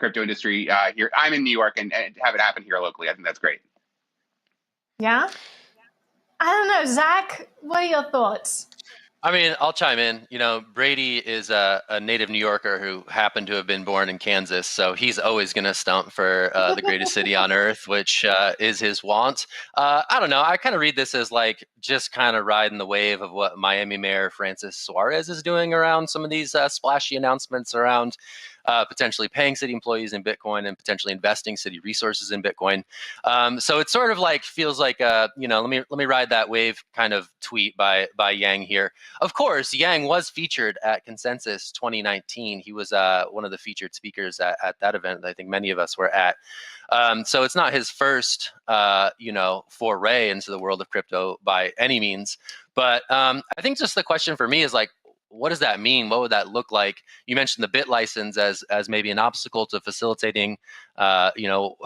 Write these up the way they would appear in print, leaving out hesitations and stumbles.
crypto industry here. I'm in New York, and have it happen here locally. I think that's great. Yeah. I don't know, Zach, what are your thoughts? I mean, I'll chime in. Brady is a native New Yorker who happened to have been born in Kansas, so he's always going to stump for the greatest city on earth, which is his want. I don't know. I kind of read this as like just kind of riding the wave of what Miami Mayor Francis Suarez is doing around some of these splashy announcements around potentially paying city employees in Bitcoin and potentially investing city resources in Bitcoin. So it sort of like feels like let me ride that wave kind of tweet by Yang here. Of course, Yang was featured at Consensus 2019. He was one of the featured speakers at that event that I think many of us were at. So it's not his first foray into the world of crypto by any means. But I think just the question for me is like, what does that mean? What would that look like? You mentioned the bit license as maybe an obstacle to facilitating, New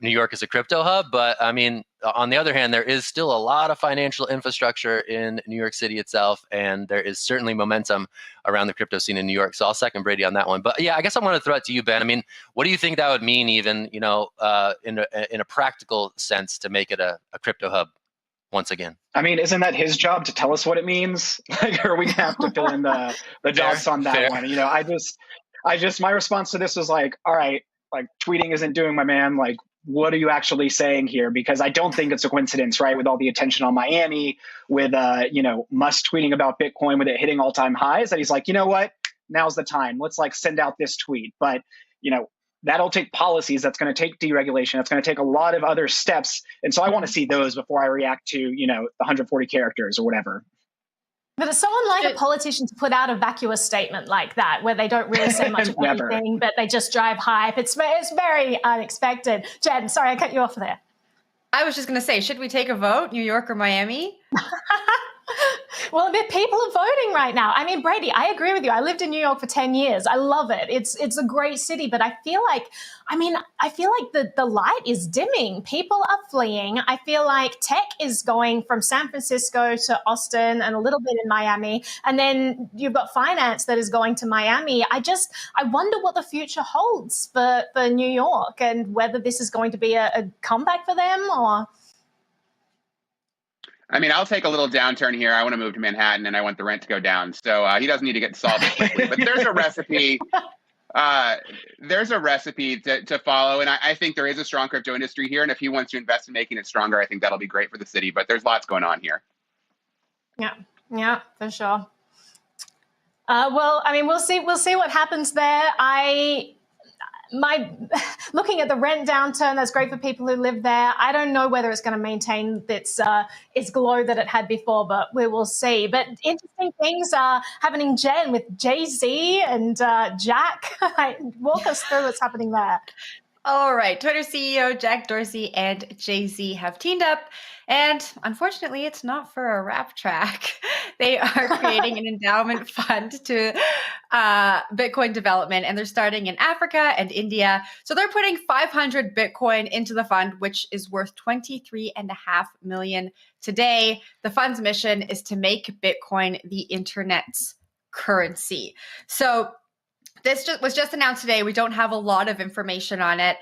York as a crypto hub. But I mean, on the other hand, there is still a lot of financial infrastructure in New York City itself, and there is certainly momentum around the crypto scene in New York. So I'll second Brady on that one. But yeah, I guess I want to throw it to you, Ben. I mean, what do you think that would mean, even in a practical sense, to make it a crypto hub? Once again, I mean, isn't that his job to tell us what it means? Like, are we gonna have to fill in the dots on that one? I just my response to this was like, all right, like tweeting isn't doing my man. Like, what are you actually saying here? Because I don't think it's a coincidence, right? With all the attention on Miami, with Musk tweeting about Bitcoin, with it hitting all-time highs, that he's like, you know what? Now's the time. Let's like send out this tweet. But that'll take policies. That's going to take deregulation. That's going to take a lot of other steps. And so I want to see those before I react to, the 140 characters or whatever. But it's so unlike a politician to put out a vacuous statement like that, where they don't really say much about anything, but they just drive hype. It's very unexpected. Jen, sorry, I cut you off there. I was just going to say, should we take a vote, New York or Miami? Well, people are voting right now. I mean, Brady, I agree with you. I lived in New York for 10 years. I love it. It's a great city, but I feel like the light is dimming. People are fleeing. I feel like tech is going from San Francisco to Austin and a little bit in Miami. And then you've got finance that is going to Miami. I wonder what the future holds for New York and whether this is going to be a comeback for them or... I mean, I'll take a little downturn here. I want to move to Manhattan, and I want the rent to go down. So he doesn't need to get solved quickly. But there's a recipe. There's a recipe to follow, and I think there is a strong crypto industry here. And if he wants to invest in making it stronger, I think that'll be great for the city. But there's lots going on here. Yeah, for sure. Well, I mean, we'll see what happens there. Looking at the rent downturn, that's great for people who live there. I don't know whether it's going to maintain its glow that it had before, but we will see. But interesting things are happening, Jen, with Jay-Z and Jack. Walk us through what's happening there. All right. Twitter CEO Jack Dorsey and Jay-Z have teamed up, and unfortunately, it's not for a rap track. They are creating an endowment fund to Bitcoin development, and they're starting in Africa and India. So they're putting 500 Bitcoin into the fund, which is worth $23.5 million today. The fund's mission is to make Bitcoin the internet's currency. So this was just announced today. We don't have a lot of information on it.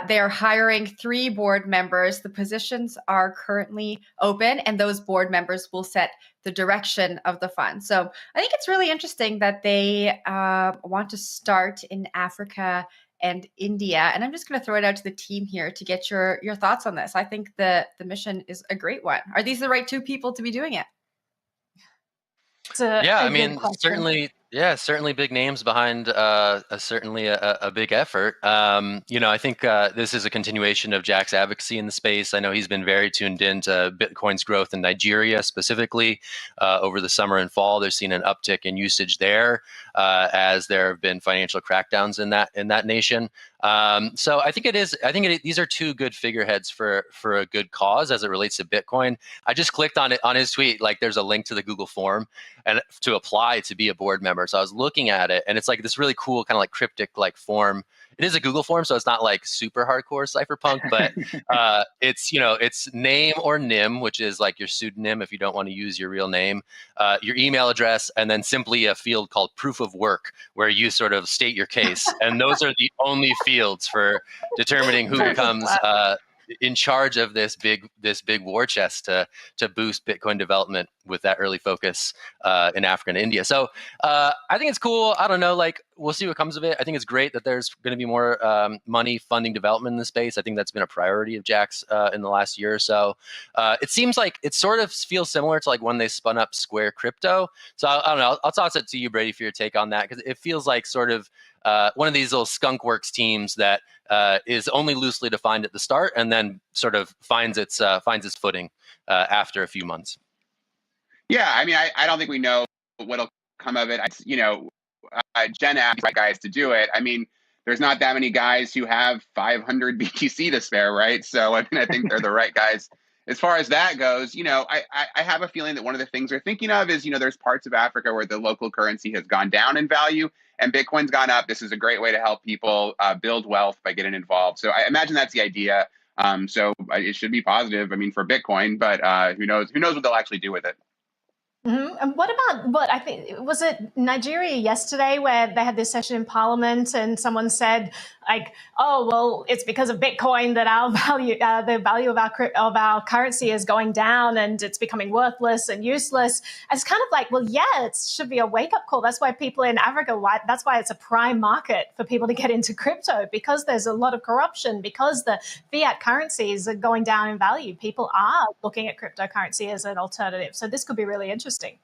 They're hiring 3 board members. The positions are currently open, and those board members will set the direction of the fund. So I think it's really interesting that they want to start in Africa and India. And I'm just going to throw it out to the team here to get your thoughts on this. I think the mission is a great one. Are these the right 2 people to be doing it? Certainly big names behind certainly a big effort. I think this is a continuation of Jack's advocacy in the space. I know he's been very tuned into Bitcoin's growth in Nigeria specifically over the summer and fall. There's seen an uptick in usage there as there have been financial crackdowns in that nation. So I think these are 2 good figureheads for a good cause as it relates to Bitcoin. I just clicked on his tweet, like there's a link to the Google form and to apply to be a board member. So I was looking at it, and it's like this really cool kind of like cryptic like form It is a Google form, so it's not like super hardcore cypherpunk, but it's, it's name or nim, which is like your pseudonym if you don't want to use your real name, your email address, and then simply a field called proof of work, where you sort of state your case. And those are the only fields for determining who becomes in charge of this big war chest to boost Bitcoin development with that early focus in Africa and India. So I think it's cool. I don't know, like we'll see what comes of it. I think it's great that there's going to be more money funding development in the space. I think that's been a priority of Jack's in the last year or so. It seems like it sort of feels similar to like when they spun up Square Crypto. So I don't know. I'll toss it to you, Brady, for your take on that, because it feels like sort of one of these little skunkworks teams that is only loosely defined at the start and then sort of finds its footing after a few months. Yeah, I mean, I don't think we know what'll come of it. Jen asked the guys to do it. I mean, there's not that many guys who have 500 BTC to spare, right? So I mean, I think they're the right guys. As far as that goes, I have a feeling that one of the things they're thinking of is, there's parts of Africa where the local currency has gone down in value and Bitcoin's gone up. This is a great way to help people build wealth by getting involved. So I imagine that's the idea. So it should be positive, I mean, for Bitcoin, but who knows what they'll actually do with it. Mm-hmm. And what about I think, was it Nigeria yesterday where they had this session in Parliament and someone said like, oh, well, it's because of Bitcoin that our value, the value of our currency is going down and it's becoming worthless and useless. And it's kind of like, well, yeah, it should be a wake up call. That's why people in Africa, that's why it's a prime market for people to get into crypto, because there's a lot of corruption, because the fiat currencies are going down in value. People are looking at cryptocurrency as an alternative. So this could be really interesting.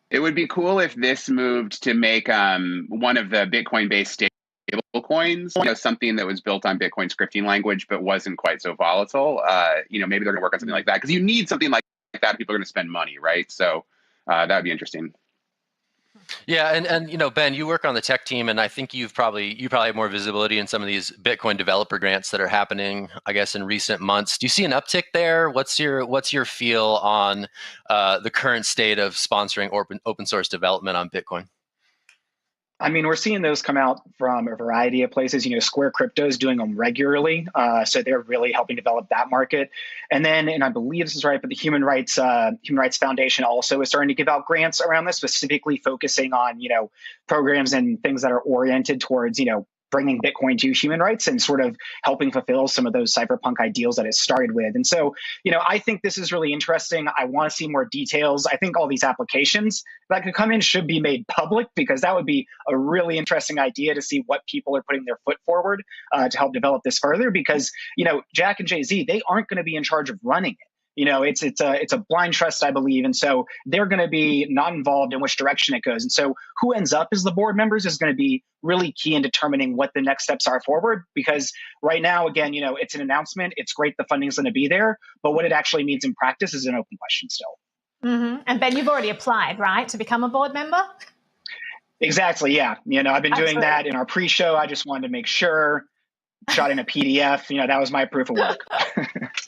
It would be cool if this moved to make one of the Bitcoin-based stable coins, something that was built on Bitcoin scripting language but wasn't quite so volatile. Maybe they're going to work on something like that because you need something like that if people are going to spend money, right? So that would be interesting. Yeah, and Ben, you work on the tech team, and I think you probably have more visibility in some of these Bitcoin developer grants that are happening, I guess, in recent months. Do you see an uptick there? What's your feel on the current state of sponsoring open source development on Bitcoin? I mean, we're seeing those come out from a variety of places. Square Crypto is doing them regularly. So they're really helping develop that market. And then, and I believe this is right, but the Human Rights Foundation also is starting to give out grants around this, specifically focusing on, programs and things that are oriented towards, bringing Bitcoin to human rights and sort of helping fulfill some of those cypherpunk ideals that it started with. And so, I think this is really interesting. I want to see more details. I think all these applications that could come in should be made public, because that would be a really interesting idea to see what people are putting their foot forward to help develop this further. Because, Jack and Jay-Z, they aren't going to be in charge of running it. It's a blind trust, I believe. And so they're going to be not involved in which direction it goes. And so who ends up as the board members is going to be really key in determining what the next steps are forward. Because right now, again, it's an announcement. It's great the funding is going to be there. But what it actually means in practice is an open question still. Mm-hmm. And Ben, you've already applied, right, to become a board member? Exactly. Yeah. I've been doing that in our pre-show. I just wanted to make sure. Shot in a PDF, that was my proof of work.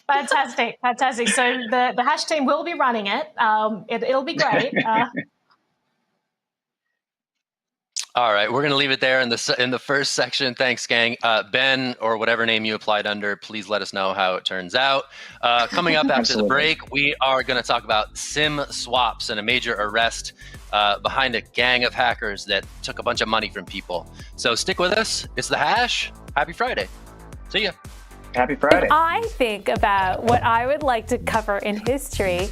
Fantastic. So the hash team will be running it. It'll be great. All right, we're going to leave it there in the first section. Thanks, gang. Ben, or whatever name you applied under, please let us know how it turns out. Coming up after the break, we are going to talk about SIM swaps and a major arrest behind a gang of hackers that took a bunch of money from people. So stick with us. It's The Hash. Happy Friday. See ya. Happy Friday. If I think about what I would like to cover in history,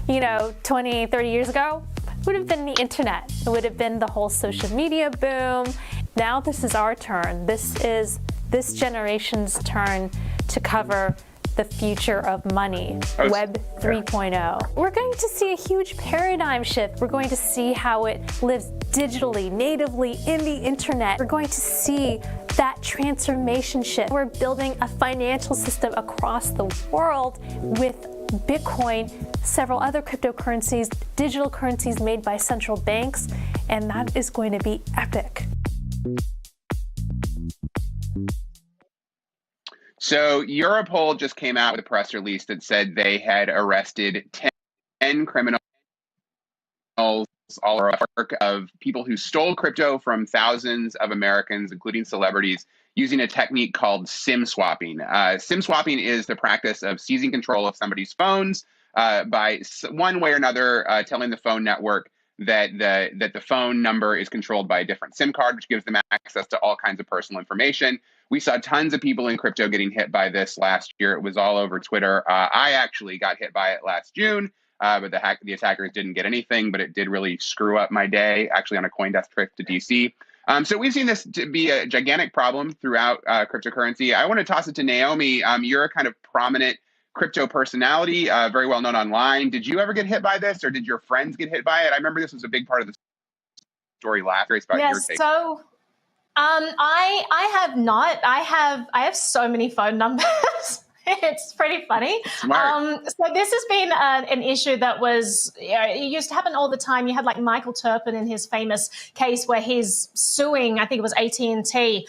20, 30 years ago, would have been the internet. It would have been the whole social media boom. Now this is our turn. This is this generation's turn to cover the future of money, Web 3.0. We're going to see a huge paradigm shift. We're going to see how it lives digitally, natively in the internet. We're going to see that transformation shift. We're building a financial system across the world with Bitcoin, several other cryptocurrencies, digital currencies made by central banks, and that is going to be epic. So Europol just came out with a press release that said they had arrested 10 criminals all over work of people who stole crypto from thousands of Americans, including celebrities, using a technique called SIM swapping. SIM swapping is the practice of seizing control of somebody's phones by one way or another telling the phone network that the phone number is controlled by a different SIM card, which gives them access to all kinds of personal information. We saw tons of people in crypto getting hit by this last year. It was all over Twitter. I actually got hit by it last June, but the attackers didn't get anything, but it did really screw up my day, actually on a CoinDesk trip to DC. So we've seen this to be a gigantic problem throughout cryptocurrency. I want to toss it to Naomi. You're a kind of prominent crypto personality, very well known online. Did you ever get hit by this, or did your friends get hit by it? I remember this was a big part of the story last year. About your take. So I have not. I have so many phone numbers. It's pretty funny. So this has been an issue that was, it used to happen all the time. You had like Michael Turpin in his famous case where he's suing, I think it was AT&T,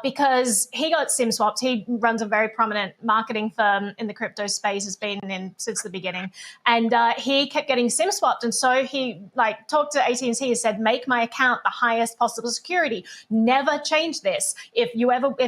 because he got SIM swapped. He runs a very prominent marketing firm in the crypto space, has been in since the beginning. And he kept getting SIM swapped. And so he like talked to AT&T and said, make my account the highest possible security. Never change this. If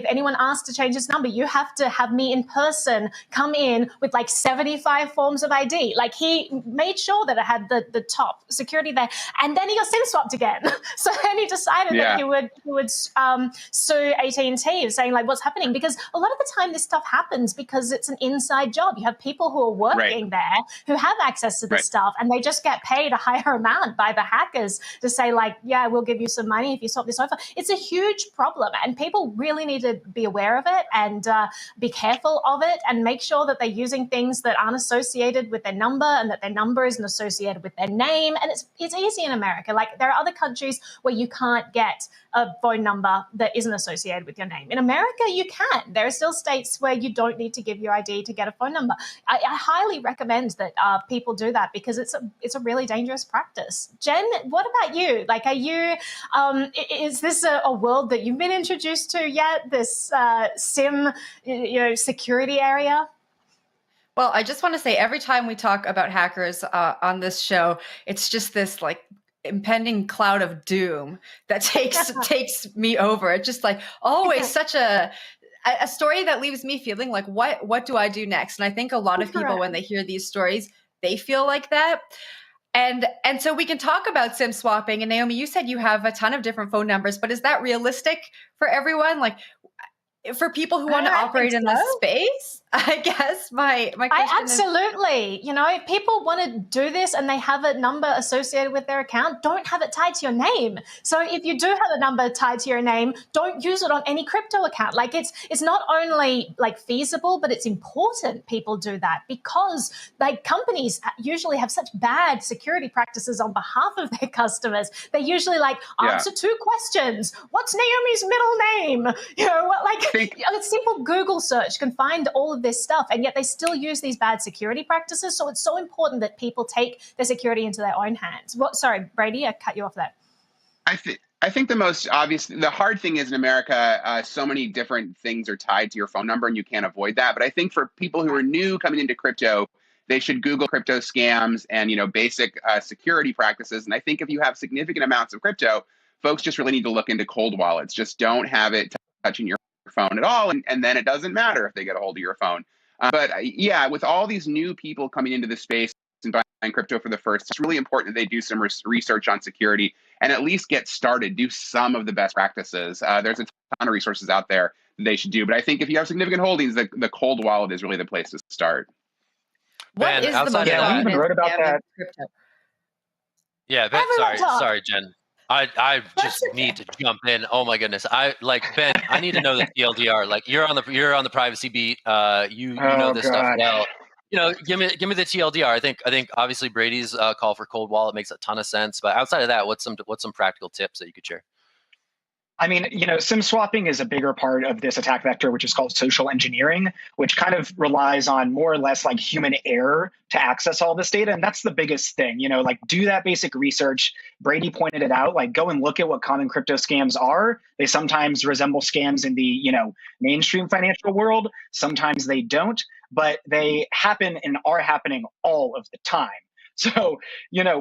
anyone asks to change this number, you have to have me in person come in with like 75 forms of ID. Like he made sure that it had the top security there, and then he got SIM swapped again. So then he decided that he would sue AT&T, saying like, what's happening? Because a lot of the time this stuff happens because it's an inside job. You have people who are working there who have access to this stuff, and they just get paid a higher amount by the hackers to say like, yeah, we'll give you some money if you swap this over. It's a huge problem, and people really need to be aware of it and be careful of it, and make sure that they're using things that aren't associated with their number, and that their number isn't associated with their name. And it's easy in America. Like there are other countries where you can't get a phone number that isn't associated with your name. In America, you can. There are still states where you don't need to give your ID to get a phone number. I highly recommend that people do that, because it's a really dangerous practice. Jen, what about you? Like, are you, is this a world that you've been introduced to yet? This SIM, security area? Well, I just want to say every time we talk about hackers on this show, it's just this like impending cloud of doom that takes me over. It's just like always such a story that leaves me feeling like, what do I do next? And I think a lot of people, when they hear these stories, they feel like that. And so we can talk about SIM swapping. And Naomi, you said you have a ton of different phone numbers, but is that realistic for everyone? Like, for people who want to operate in this space, I guess my question absolutely. If people want to do this and they have a number associated with their account, don't have it tied to your name. So if you do have a number tied to your name, don't use it on any crypto account. Like it's not only like feasible, but it's important people do that, because like companies usually have such bad security practices on behalf of their customers. They usually like answer 2 questions. What's Naomi's middle name? A simple Google search can find all of this stuff, and yet they still use these bad security practices. So it's so important that people take their security into their own hands. Sorry, Brady, I cut you off there. I think the most obvious, the hard thing is in America, so many different things are tied to your phone number, and you can't avoid that. But I think for people who are new coming into crypto, they should Google crypto scams and basic security practices. And I think if you have significant amounts of crypto, folks just really need to look into cold wallets. Just don't have it touching your phone at all, and then it doesn't matter if they get a hold of your phone. But with all these new people coming into the space and buying crypto for the first, it's really important that they do some research on security and at least get started, do some of the best practices. There's a ton of resources out there that they should do, but I think if you have significant holdings, the cold wallet is really the place to start. What is the most we even wrote about that. Crypto? Yeah, Ben, sorry, Jen. I just need to jump in. Oh my goodness. Ben, I need to know the TLDR. Like you're on the privacy beat. You know this stuff well. Give me the TLDR. I think obviously Brady's call for cold wallet makes a ton of sense. But outside of that, what's some practical tips that you could share? I mean, SIM swapping is a bigger part of this attack vector, which is called social engineering, which kind of relies on more or less like human error to access all this data. And that's the biggest thing, like do that basic research. Brady pointed it out, like go and look at what common crypto scams are. They sometimes resemble scams in the, mainstream financial world. Sometimes they don't, but they happen and are happening all of the time. So,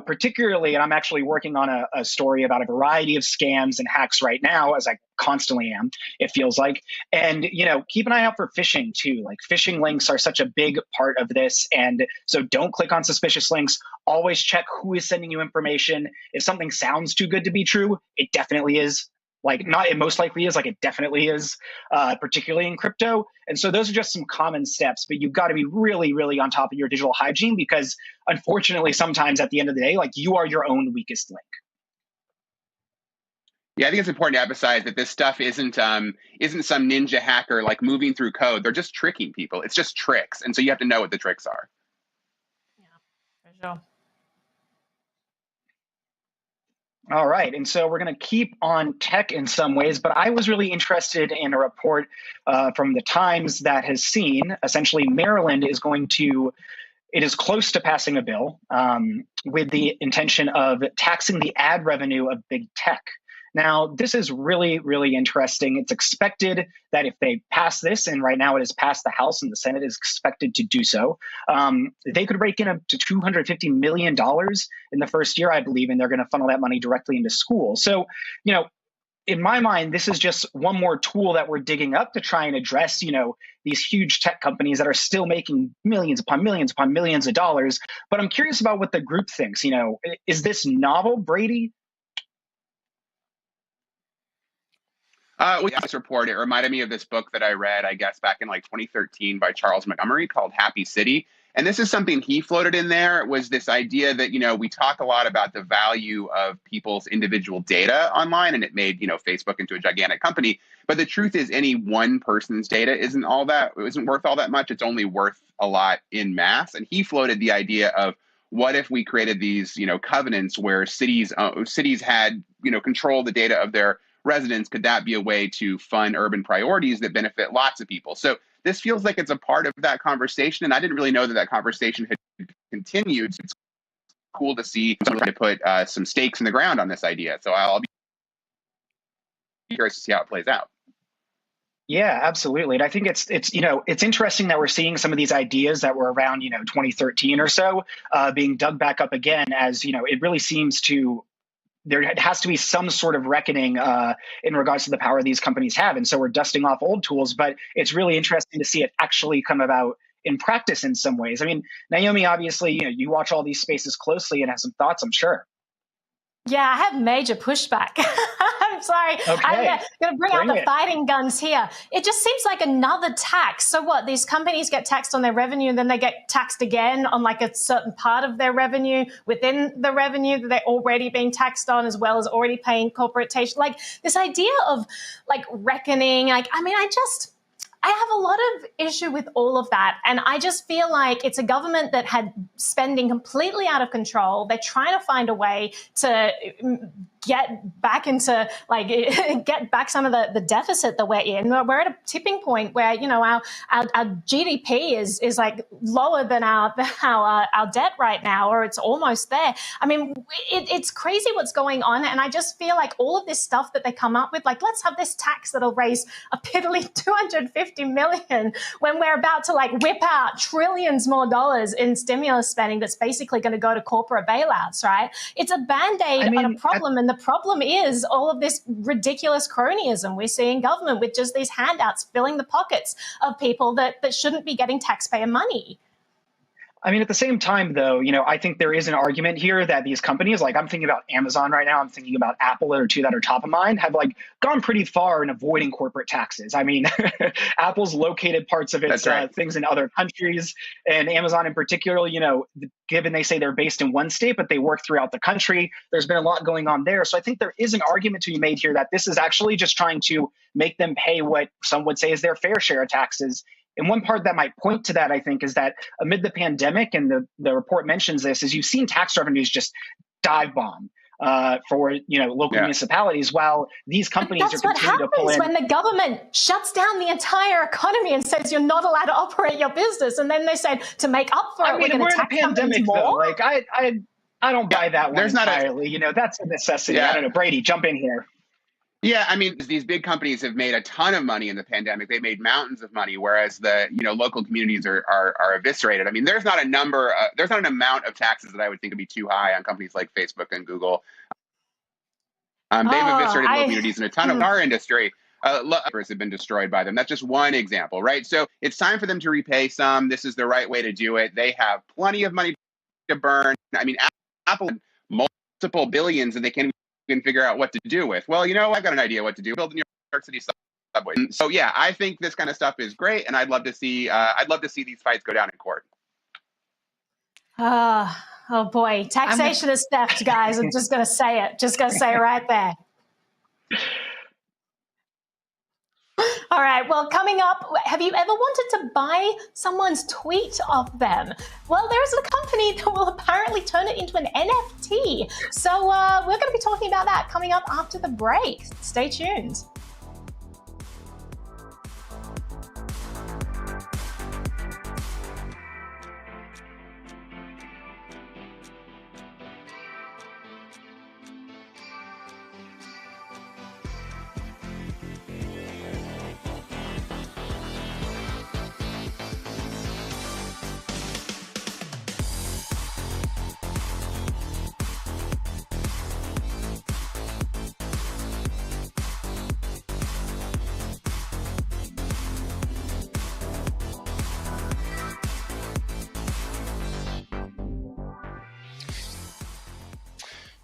particularly, and I'm actually working on a story about a variety of scams and hacks right now, as I constantly am, it feels like. And, keep an eye out for phishing too. Like phishing links are such a big part of this. And so don't click on suspicious links. Always check who is sending you information. If something sounds too good to be true, it definitely is. Like, not it most likely is, like it definitely is, particularly in crypto. And so those are just some common steps, but you've got to be really, really on top of your digital hygiene, because unfortunately, sometimes at the end of the day, like, you are your own weakest link. Yeah, I think it's important to emphasize that this stuff isn't some ninja hacker like moving through code. They're just tricking people. It's just tricks. And so you have to know what the tricks are. Yeah, for sure. All right. And so we're going to keep on tech in some ways, but I was really interested in a report from the Times that has seen essentially Maryland it is close to passing a bill with the intention of taxing the ad revenue of big tech. Now, this is really, really interesting. It's expected that if they pass this, and right now it has passed the House and the Senate is expected to do so, they could rake in up to $250 million in the first year, I believe, and they're going to funnel that money directly into schools. So, in my mind, this is just one more tool that we're digging up to try and address, these huge tech companies that are still making millions upon millions upon millions of dollars. But I'm curious about what the group thinks. Is this novel, Brady? This report, it reminded me of this book that I read, I guess, back in like 2013 by Charles Montgomery called Happy City. And this is something he floated in there, was this idea that, we talk a lot about the value of people's individual data online, and it made, Facebook into a gigantic company. But the truth is any one person's data isn't worth all that much. It's only worth a lot in mass. And he floated the idea of, what if we created these, covenants where cities had, control the data of their residents? Could that be a way to fund urban priorities that benefit lots of people? So this feels like it's a part of that conversation. And I didn't really know that conversation had continued. So it's cool to see someone trying to put some stakes in the ground on this idea. So I'll be curious to see how it plays out. Yeah, absolutely. And I think it's interesting that we're seeing some of these ideas that were around, 2013 or so being dug back up again, as, it really seems there has to be some sort of reckoning in regards to the power these companies have. And so we're dusting off old tools, but it's really interesting to see it actually come about in practice in some ways. I mean, Naomi, obviously, you watch all these spaces closely and have some thoughts, I'm sure. Yeah, I have major pushback. I'm sorry. Okay. I'm going to bring out the fighting guns here. It just seems like another tax. So what? These companies get taxed on their revenue, and then they get taxed again on like a certain part of their revenue within the revenue that they're already being taxed on, as well as already paying corporate tax. Like this idea of like reckoning. Like, I mean, I have a lot of issue with all of that. And I just feel like it's a government that had spending completely out of control. They're trying to find a way to get back into get back some of the deficit that we're in. We're at a tipping point where, our GDP is like lower than our debt right now, or it's almost there. I mean, it's crazy what's going on. And I just feel like all of this stuff that they come up with, like, let's have this tax that'll raise a piddly $250 million when we're about to like whip out trillions more dollars in stimulus spending that's basically going to go to corporate bailouts, right? It's a Band-Aid on a problem. And the problem is all of this ridiculous cronyism we see in government with just these handouts filling the pockets of people that shouldn't be getting taxpayer money. I mean, at the same time, though, I think there is an argument here that these companies, like I'm thinking about Amazon right now, I'm thinking about Apple, or two that are top of mind, have like gone pretty far in avoiding corporate taxes. I mean, Apple's located parts of its things in other countries, and Amazon in particular, given they say they're based in one state, but they work throughout the country, there's been a lot going on there. So I think there is an argument to be made here that this is actually just trying to make them pay what some would say is their fair share of taxes. And one part that might point to that, I think, is that amid the pandemic, and the report mentions this, is you've seen tax revenues just dive bomb for local municipalities, while these companies are continuing to pull in. That's what happens when the government shuts down the entire economy and says you're not allowed to operate your business, and then they say to make up for it, we're going to tax companies more. Though. Like I don't buy that one entirely. That's a necessity. Yeah. I don't know, Brady, jump in here. Yeah, I mean, these big companies have made a ton of money in the pandemic. They made mountains of money, whereas the local communities are eviscerated. I mean, there's not an amount of taxes that I would think would be too high on companies like Facebook and Google. They've eviscerated local communities in a ton of our industry. Have been destroyed by them. That's just one example, right? So it's time for them to repay some. This is the right way to do it. They have plenty of money to burn. I mean, Apple had multiple billions, and they can't even figure out what to do with. Well, I've got an idea what to do. Build a New York City subway. So yeah, I think this kind of stuff is great, and I'd love to see these fights go down in court. Oh boy, taxation is theft, guys. I'm just gonna say it. Just gonna say it right there. All right, well, coming up, have you ever wanted to buy someone's tweet of them? Well, there's a company that will apparently turn it into an NFT. So we're going to be talking about that coming up after the break. Stay tuned.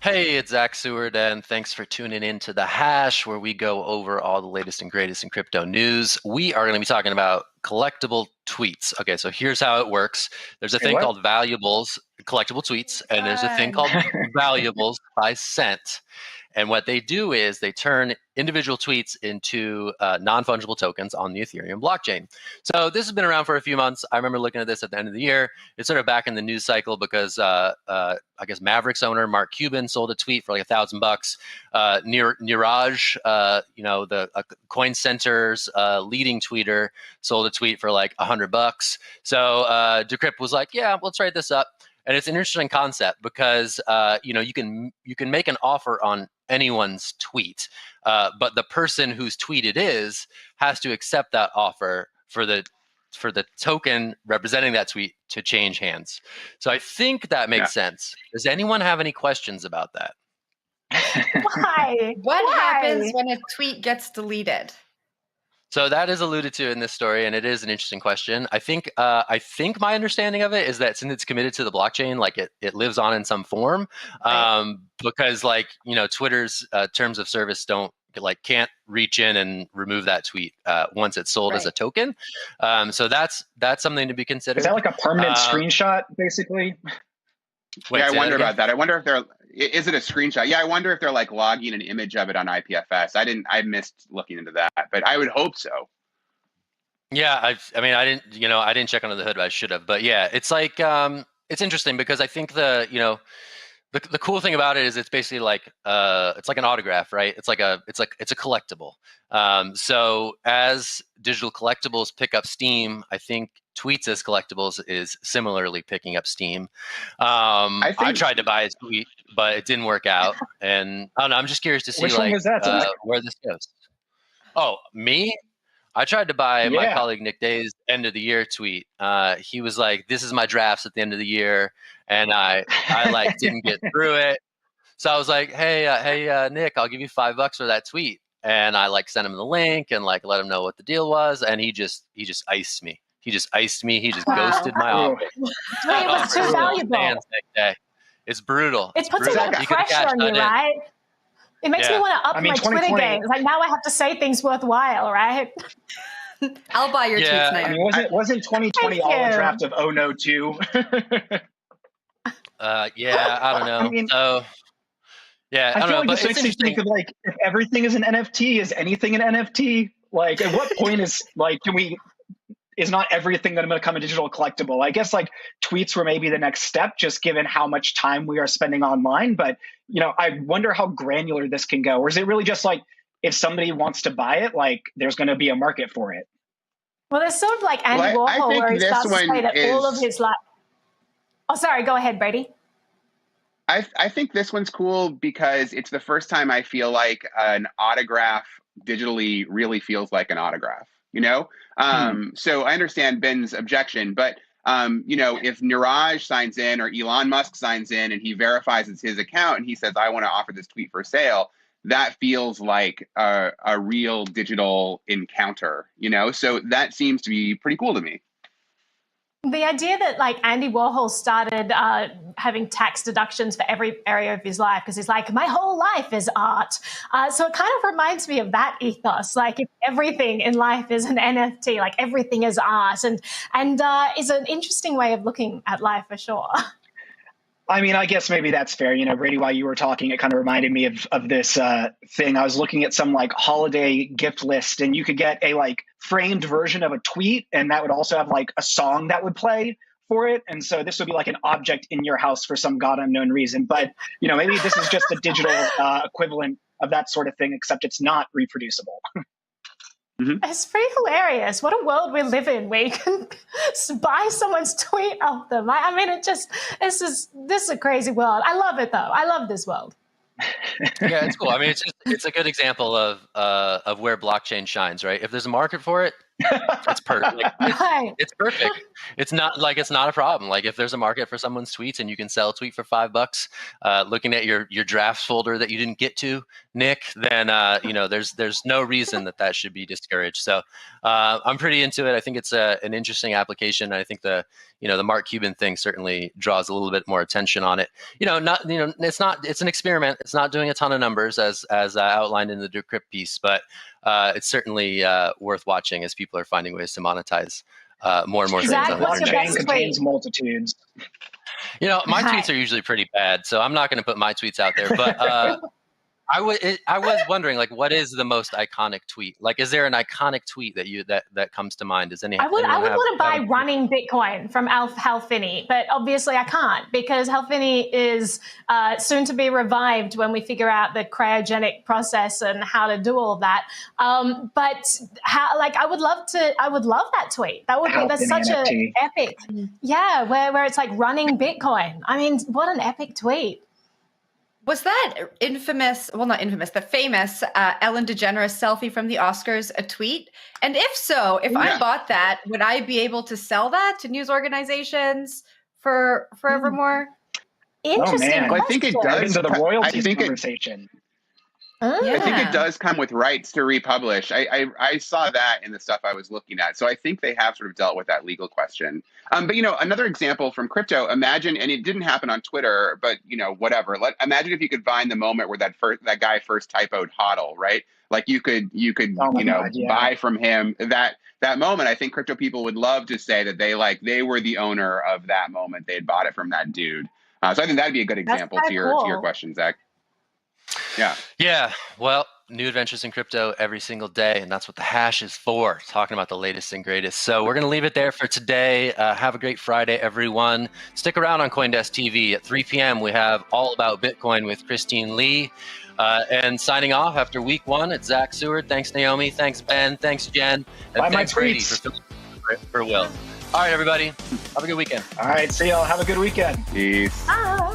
Hey, it's Zack Seward, and thanks for tuning in to The Hash, where we go over all the latest and greatest in crypto news. We are going to be talking about collectible tweets. Okay, so here's how it works. There's a thing called valuables, collectible tweets, and there's a thing called valuables by cent. And what they do is they turn individual tweets into non-fungible tokens on the Ethereum blockchain. So this has been around for a few months. I remember looking at this at the end of the year. It's sort of back in the news cycle because I guess Mavericks owner Mark Cuban sold a tweet for like $1,000. Niraj, the Coin Center's leading tweeter, sold a tweet for like $100. So Decrypt was like, yeah, let's write this up. And it's an interesting concept because you can make an offer on anyone's tweet, but the person whose tweet it is has to accept that offer for the token representing that tweet to change hands. So I think that makes sense. Does anyone have any questions about that? Why? What happens when a tweet gets deleted? So that is alluded to in this story, and it is an interesting question. I think my understanding of it is that since it's committed to the blockchain, like it lives on in some form, because Twitter's terms of service can't reach in and remove that tweet once it's sold as a token. So that's something to be considered. Is that like a permanent screenshot, basically? Yeah, I wonder about that. I wonder if is it a screenshot? Yeah, I wonder if they're like logging an image of it on IPFS. I missed looking into that, but I would hope so. Yeah, I didn't check under the hood, but I should have. But yeah, it's like it's interesting because I think the cool thing about it is it's basically like it's like an autograph, right? It's a collectible. So as digital collectibles pick up steam, I think tweets as collectibles is similarly picking up steam. I tried to buy a tweet, but it didn't work out, and I don't know. I'm just curious to see where this goes. Oh, me? I tried to buy my colleague Nick Day's end of the year tweet. He was like, "This is my drafts at the end of the year," and I didn't get through it. So I was like, "Hey, Nick, I'll give you $5 for that tweet." And I sent him the link and let him know what the deal was, and he just iced me. He just iced me. He just ghosted my offer. It was too valuable. It's brutal. It puts a lot of pressure on you, right? It makes me want to up my Twitter game. It's like now I have to say things worthwhile, right? I'll buy your tweets now. I mean, wasn't 2020 all a draft of Oh No 2? I don't know. I mean, yeah, I don't feel know. like But this makes me think of if everything is an NFT, is anything an NFT? Like, at what point is is not everything going to become a digital collectible? I guess tweets were maybe the next step, just given how much time we are spending online. But I wonder how granular this can go. Or is it really just if somebody wants to buy it, there's going to be a market for it? Well, there's sort of like Andy Warhol, where he starts to say that all of his Oh, sorry. Go ahead, Brady. I think this one's cool because it's the first time I feel like an autograph digitally really feels like an autograph, you know? So I understand Ben's objection, but you know, if Niraj signs in or Elon Musk signs in and he verifies it's his account and he says, I want to offer this tweet for sale, that feels like a real digital encounter, you know? So that seems to be pretty cool to me. The idea that like Andy Warhol started having tax deductions for every area of his life because he's like, my whole life is art. So it kind of reminds me of that ethos. Like if everything in life is an NFT, like everything is art, and is an interesting way of looking at life for sure. I mean, I guess maybe that's fair. You know, Brady, while you were talking, it kind of reminded me of this thing. I was looking at some like holiday gift list, and you could get a like framed version of a tweet, and that would also have like a song that would play for it. And so this would be like an object in your house for some god unknown reason. But, you know, maybe this is just the digital equivalent of that sort of thing, except it's not reproducible. It's pretty hilarious. What a world we live in where you can buy someone's tweet of them. I mean, this is a crazy world. I love it though. I love this world. Yeah, it's cool. I mean, it's a good example of where blockchain shines, right? If there's a market for it, it's perfect. Like, it's perfect. It's not a problem. Like if there's a market for someone's tweets and you can sell a tweet for $5, looking at your drafts folder that you didn't get to, Nick, then you know there's no reason that should be discouraged. So I'm pretty into it. I think it's an interesting application. I think the Mark Cuban thing certainly draws a little bit more attention on it. It's an experiment. It's not doing a ton of numbers as outlined in the Decrypt piece, but it's certainly worth watching as people are finding ways to monetize more and more things. Blockchain contains multitudes. You know, my tweets are usually pretty bad, so I'm not going to put my tweets out there. But I was wondering, like, what is the most iconic tweet? Like, is there an iconic tweet that comes to mind? Does I would want to buy running Bitcoin from Hal Finney, but obviously I can't because Hal Finney is soon to be revived when we figure out the cryogenic process and how to do all of that. But I would love that tweet. That's such an epic, where it's like running Bitcoin. I mean, what an epic tweet. Was that the famous Ellen DeGeneres selfie from the Oscars a tweet? And if so, if I bought that, would I be able to sell that to news organizations for forevermore? Interesting. Well, I think it does. Into the royalties conversation. I think it does come with rights to republish. I saw that in the stuff I was looking at. So I think they have sort of dealt with that legal question. But, you know, another example from crypto, imagine, and it didn't happen on Twitter, but, you know, whatever. Imagine if you could find the moment where that guy first typoed hodl, right? Like you could buy from him that moment. I think crypto people would love to say that they were the owner of that moment. They had bought it from that dude. So I think that'd be a good example to your question, Zach. Yeah. Well, new adventures in crypto every single day, and that's what the hash is for, talking about the latest and greatest. So we're going to leave it there for today. Have a great Friday, everyone. Stick around on CoinDesk TV at 3 p.m. We have All About Bitcoin with Christine Lee. And signing off after week one, it's Zack Seward. Thanks, Naomi. Thanks, Ben. Thanks, Jen. And thanks, Brady, for Will. All right, everybody. Have a good weekend. All right. See y'all. Have a good weekend. Peace. Bye.